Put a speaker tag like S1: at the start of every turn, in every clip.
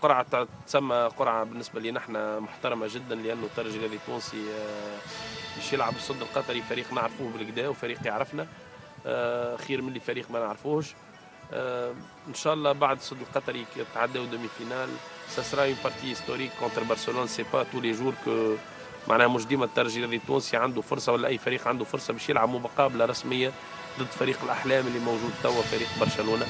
S1: قرعة تسمى قرعة بالنسبة لنا احنا محترمة جدا، لأنه الترجي الرياضي التونسي باش يلعب الصد القطري، فريق نعرفوه بالكدا وفريق يعرفنا خير من اللي فريق ما نعرفوهش. ان شاء الله بعد الصد القطري تعداو دومي فينال سا سرا اون بارتي هيستوريك كونتر برشلونة. سي با تو لي جور كو معناها مش ديما الترجي الرياضي التونسي عنده فرصة ولا أي فريق عنده فرصة باش يلعب مقابلة رسمية ضد فريق الأحلام اللي موجود توا فريق برشلونة.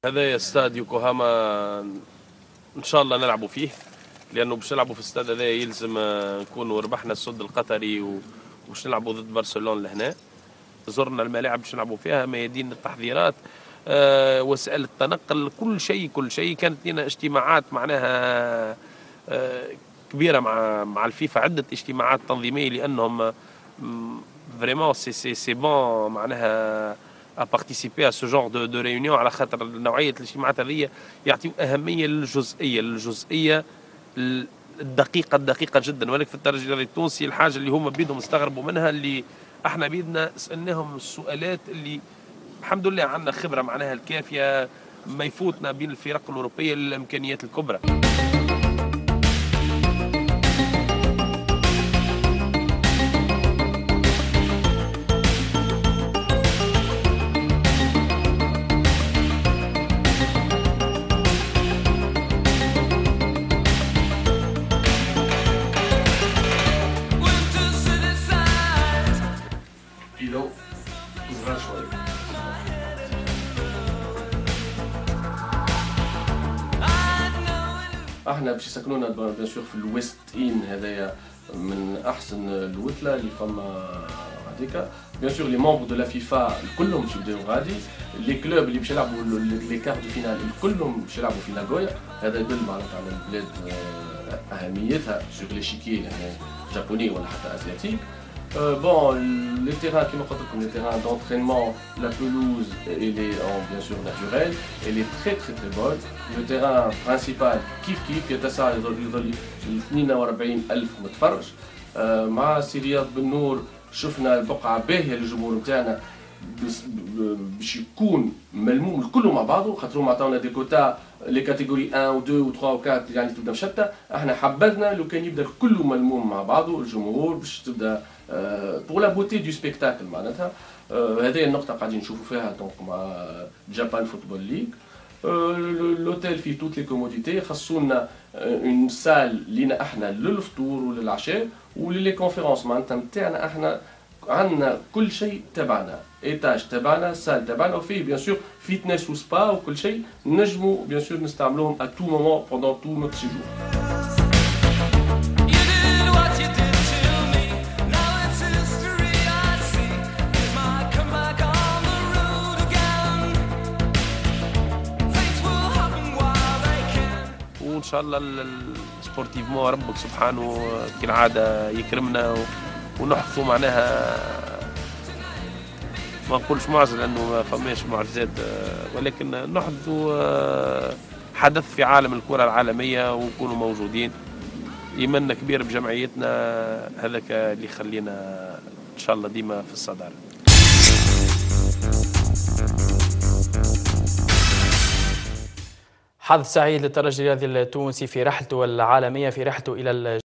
S1: هذا استاد يوكوهاما ان شاء الله نلعبوا فيه، لانه باش نلعبوا في الاستاد هذا يلزم نكونوا ربحنا الصد القطري وباش نلعبوا ضد برشلونه لهنا. زرنا الملاعب باش نلعبوا فيها، ميادين التحضيرات، وسائل التنقل، كل شيء كانت لنا اجتماعات معناها كبيره مع الفيفا، عده اجتماعات تنظيميه، لانهم فريمون سي بون معناها à participer à ce genre de réunion، على خاطر نوعية الاجتماعات هذه يعطيو أهمية للجزئية الدقيقة جدا. ولكن في الترجي الرياضي التونسي الحاجة اللي هما بيدهم استغربوا منها، اللي احنا بيدنا سألناهم السؤالات اللي الحمد لله عندنا خبرة معناها الكافية ما يفوتنا بين الفرق الأوروبية للإمكانيات الكبرى.
S2: احنا باش يسكنونا بيان سور في الويست ان، هذايا من احسن الوتله اللي فما هذيك. بيان سور لي ممبر دو لا فيفا كلهم باش يبداو غادي، لي كلوب اللي باش يلعبوا لي كارت دو فينال كلهم باش يلعبوا في ناغويا. هذا يدل معناتها على البلاد اهميتها سور ليشيكي يعني جابوني ولا حتى اسياتيك. Bon, les terrains qui m'ont les terrains d'entraînement, la pelouse, elle est bien sûr naturelle, elle est très bonne. Le terrain principal, كيف يتسع يظل 42,000 متفرج. مع سي رياض بن نور شفنا بقعة باهية للجمهور نتاعنا باش يكون ملموم الكل مع بعضه، خاطر هما عطاونا دي كوتا لي كاتيجوري 1 و 2 و 3 و 4 يعني تبدا مشتى. احنا حبذنا لو كان يبدا الكل ملموم مع بعضه الجمهور باش تبدا بور لا بوتي دو سبيكتاكل معناتها. هذه النقطة قاعدين نشوفوا فيها دونك مع جابان فوتبول ليغ. لوتيل فيه توت لي كوموديتي، خصونا اون سال لينا احنا للفطور وللعشاء وللي كونفيرونس معناتها نتاعنا احنا عندنا كل شيء تبعنا، ايتاج تبعنا، سال تبعنا، وفيه بيان سور فيتنس وسبا وكل شيء نجموا بيان سور نستعملوهم ا تو مومون بوندون تو نوت سيجور.
S1: وان شاء الله سبورتيفمون ربك سبحانه كالعاده يكرمنا ونحفظوا معناها، ما نقولش معجزه لانه ما فماش معجزات، ولكن نحفظوا حدث في عالم الكره العالميه ونكونوا موجودين. ايماننا كبير بجمعيتنا، هذاك اللي يخلينا ان شاء الله ديما في الصداره.
S3: حظ سعيد للترجي الرياضي التونسي في رحلته العالمية، في رحلته إلى